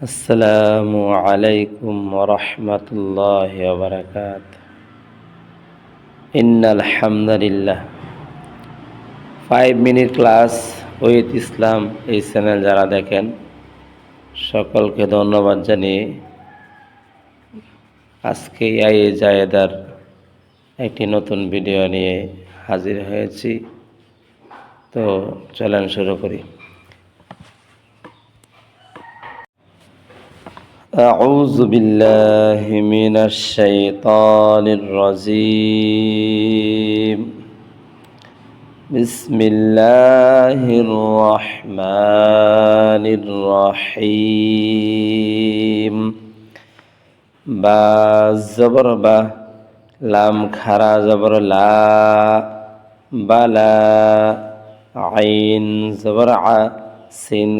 আসসালামু আলাইকুম ওরহমতুল্লাহি ওয়াবারাকাতুহু। ইন্নাল হামদুলিল্লাহ। 5 মিনিট ক্লাস উইথ ইসলাম এই চ্যানেল যারা দেখেন সকলকে ধন্যবাদ জানিয়ে আজকে আই জায়েদার একটি নতুন ভিডিও নিয়ে হাজির হয়েছি। তো চলেন শুরু করি। أعوذ بالله من الشيطان الرجيم. بسم الله الرحمن الرحيم. با زبر با لام خرا زبر لا بلا عين زبر ع سين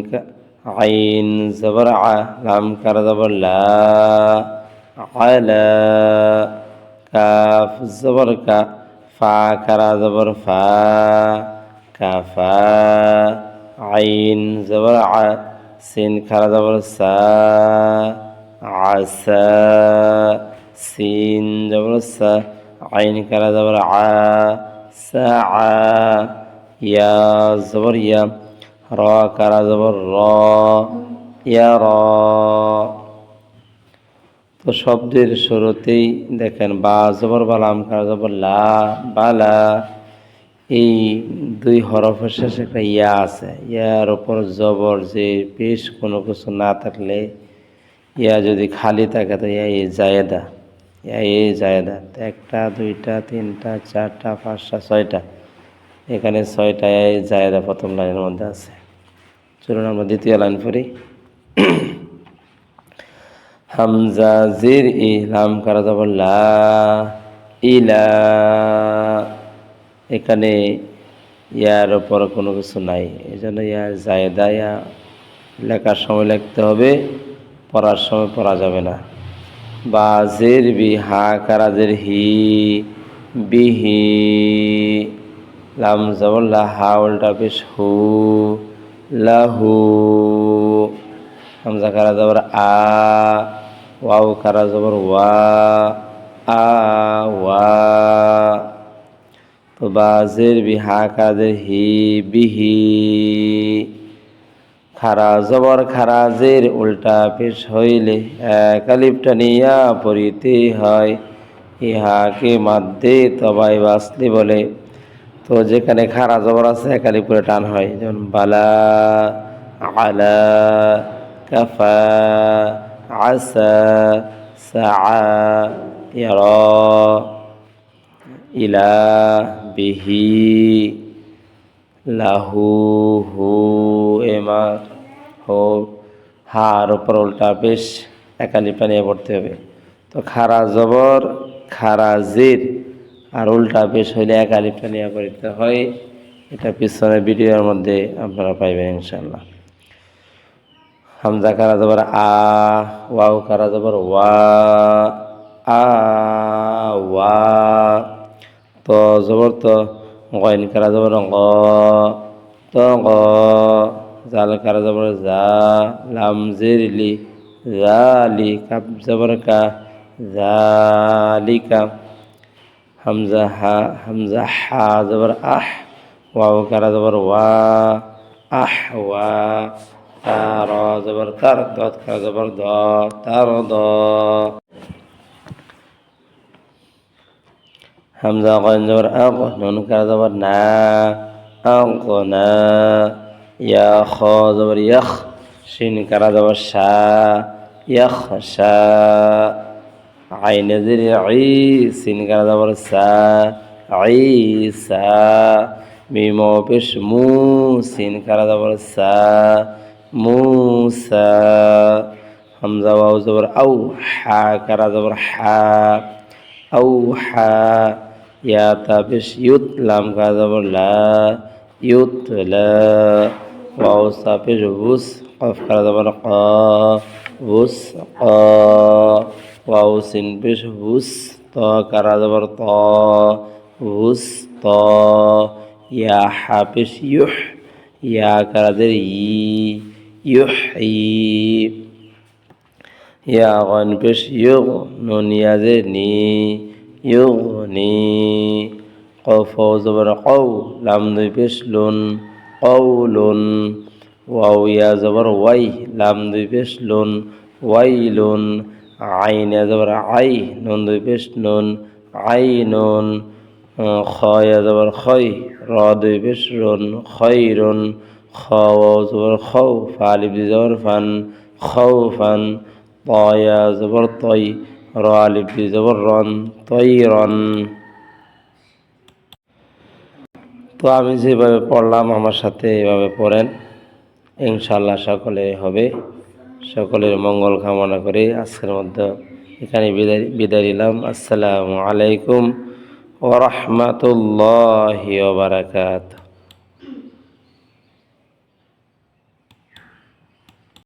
عين زبر ع لام خرا زبر لا على كاف زبر کا فا کرا زبر فا كافا عين زبر ع سين کرا زبر سا عسى سين زبر سا عين کرا زبر ع ساعة يا زبر يا را کرا زبر را يرى। তো শব্দের শুরুতেই দেখেন বা জবর বালাম কারা জবর লা বালা, এই দুই হরফের শেষে একটা ইয়া আছে। ইয়ার ওপর জবর যে পেশ কোনো কিছু না থাকলে, ইয়া যদি খালি থাকে তো ইয়া এ জায়েদা, ইয়া এ জায়েদা। একটা দুইটা তিনটা চারটা পাঁচটা ছয়টা, এখানে ছয়টা এ জায়েদা প্রথম লাইনের মধ্যে আছে। চলুন আমরা দ্বিতীয় লাইন পড়ি। হামজা জির ই লাম কারা যাব লা ইলা, এখানে ইয়ার উপর কোনো কিছু নাই, এই জন্য ইয়া জায়েদা। ইয়া লেখার সময় লিখতে হবে, পড়ার সময় পড়া যাবে না। বা জির বি হা কারা জির হি বিহি লাম জবর লা হা উল্টা পেশ হু লাহু। হামজা কারা জবর আ ওয়াও কারা জবর ওয়া আ ওয়া। তো বাজের বিহা কাদের হি বিহি, খারা জবর খারাজের উল্টা পেশ হইলে এক আলিফ টানিয়া পড়িতে হয়। ইহাকে মাদ্দে তবাই বাসলি বলে। তো যেখানে খারা জবর আছে এক আলিফ করে টান হয়, যেমন বালা আলা কাফা আসা সাআ ইয়ারা ইলা বিহি লাহু হু এমা হো। হার উপর উল্টা পেশ এক আলিফ টানিয়ে পড়তে হবে। তো খারা জবর খারা জির আর উল্টা পেশ হইলে এক আলিফ টানিয়া পড়তে হয়। এটা পিছনের ভিডিওর মধ্যে আপনারা পাইবেন ইনশাআল্লাহ। হামজা কারা জবর আ ওয়াও কারা জবর ওয়া আ ওয়া। তো জবর তো গইন কারা জবর গ তো গ। জাল কারা জবর জা লাম জিরলি জালি কাপ জবর কা জালিকা। হামজা হা জবর আহ ওয়াও কারা জবর ওয়া আহ ওয়া। তার জবর তার দত কারা জবর দ তার দ। হামজা গইন জবর আগ নুন কারা জবর না আগ না। ইয়া খ জবর ইয়াখ শিন কারা জবর শা ইয়াখ শা। আইন জির ই সিন কারা জবর সা ঈসা। মিম পেশ মু সিন কারা জবর সা মুসা। হামজা ওয়াও জবর আউ হা কারা জবর হা আউ হা। ইয়া তা পেশ ইউত লাম কারা জবর লা ইউত লা। ওয়াও সা পেশ বুস কফ কারা জবর ক বুস ক। ওয়াও সিন পেশ বুস ত কারা জবর ত বুস ত। ইয়া হা পেশ ইউহ ইয়া কারা দের ই ইউহ ই। ইয়া গন পেশ ইউগ, নুন ইয়াজে নি, ইউগ নি। কফ জবর কৌ, লাম দুই পেশ লুন, কৌলুন। ওয়াও ইয়া জবর ওয়াই, লাম দুই পেশ লুন, ওয়াইলুন। আইন ইয়া জবর আই, নুন দুই পেশ নুন, আইনুন। খ ইয়া জবর খই, র দুই পেশ রুন, খৈরুন। খ ওয়াও জবর খৌ, ফা আলিফ দুই জবর ফান, খৌফান। ত ইয়া জবর তই, র আলিফ দুই জবর রন, তৈরন। তো আমি যেভাবে পড়লাম আমার সাথে এভাবে পড়েন, ইনশাআল্লাহ সকলে হবে। সকলের মঙ্গল কামনা করে আজকের মধ্যে এখানে বিদায় নিলাম। আসসালামু আলাইকুম ওয়া রাহমাতুল্লাহি ওয়া বারাকাতুহু।